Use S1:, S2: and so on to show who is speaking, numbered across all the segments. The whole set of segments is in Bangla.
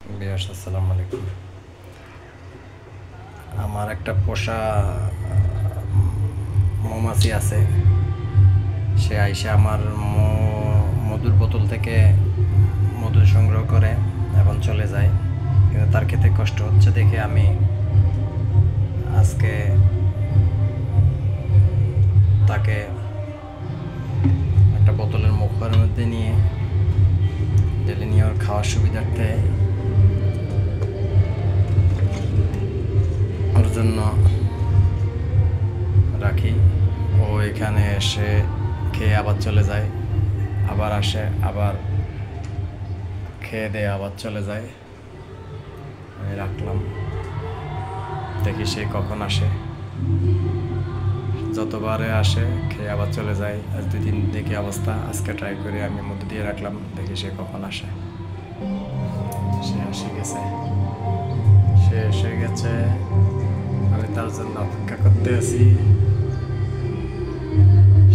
S1: ভিউয়ার্স আসসালামু আলাইকুম। আমার একটা পোষা মৌমাছি আছে। সে আইসা আমার মধুর বোতল থেকে মধু সংগ্রহ করে এবং চলে যায়, কিন্তু তার খেতে কষ্ট হচ্ছে দেখে আমি আজকে তাকে একটা বোতলের মুখের মধ্যে নিয়ে ঢেলে নিয়ে ওর খাওয়ার সুবিধার্থে ওর জন্য রাখি। ও এখানে এসে খেয়ে আবার চলে যায়, আবার আসে, আবার খেয়ে দিয়ে আবার চলে যায়। আমি রাখলাম, দেখি সে কখন আসে। যতবারে আসে খেয়ে আবার চলে যায়। আজ 2 দিন দেখি অবস্থা, আজকে ট্রাই করে আমি মধ্যে দিয়ে রাখলাম, দেখি সে কখন আসে। সে এসে গেছে, আমি তার জন্য অপেক্ষা করতে আছি।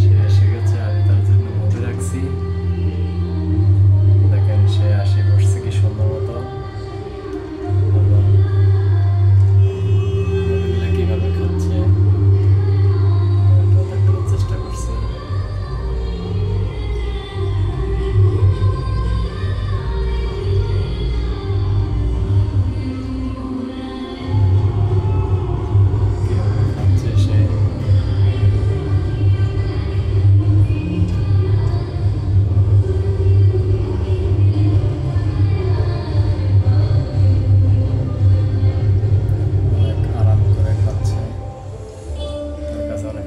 S1: সে এসে গেছে, আমি তার জন্য মধ্যে রাখছি। দেখেন সে আসি বসছে কি সুন্দর মতো, কিভাবে খাচ্ছে দেখানোর চেষ্টা করছি।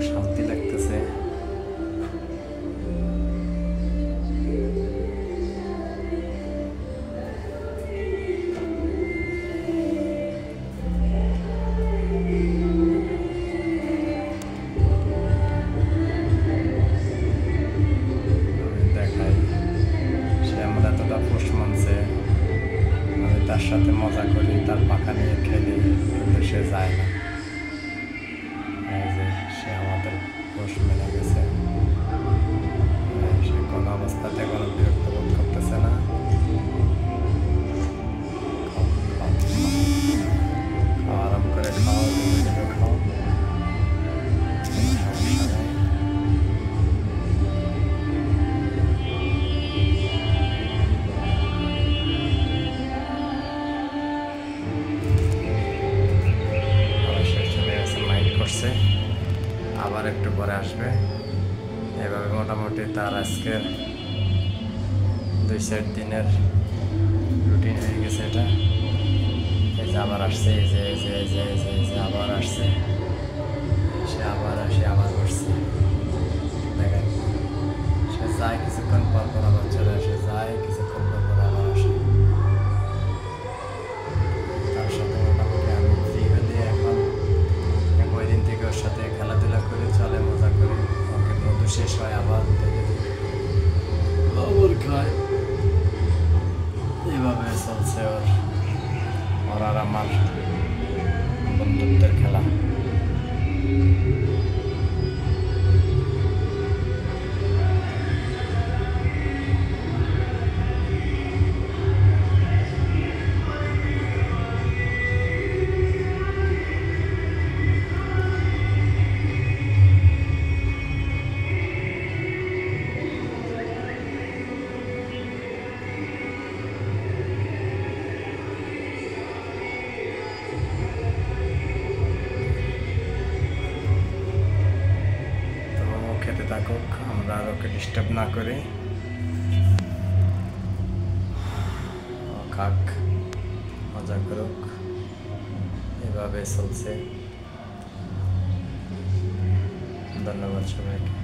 S1: শান্তি লাগতেছে। দেখাই সে আমার এতটা পোষ মানছে, আমি তার সাথে মজা করি, তার পাখা নিয়ে খেলি, কিন্তু সে যায় না। সে আমাদের পোষ মেনে গেছে। সে কোনো অবস্থাতে কোনো বিরক্ত বোধ করতেছে না। আরাম করে খাও, খাও, সমস্যা নেই। করছে, আবার একটু পরে আসবে। এভাবে মোটামুটি তার আজকের 2-4 দিনের রুটিন হয়ে গেছে এটা। এই যে আবার আসছে, এই যে এই যে এই যে এই যে এই যে আবার আসছে, সে আবার আসে, আবার বসছে। দেখেন সে যায় কিছুক্ষণ পর পর আবার চলে আসে, যায় কিছুক্ষণ পর পর আবার আসে। তার সাথে মোটামুটি আমি ফ্রি হলে এখন ওই দিন থেকে ওর সাথে খেলাধুলা করে চলে, মজা করে। ওকে মধু শেষ হয় আবার আবার খায়। এভাবে চলছে ওর আর আমার বন্ধুত্বের খেলা। খেতে থাকুক, আমরা আর ওকে ডিস্টার্ব না করে খাক, মজা করুক। এভাবে চলছে। ধন্যবাদ সবাইকে।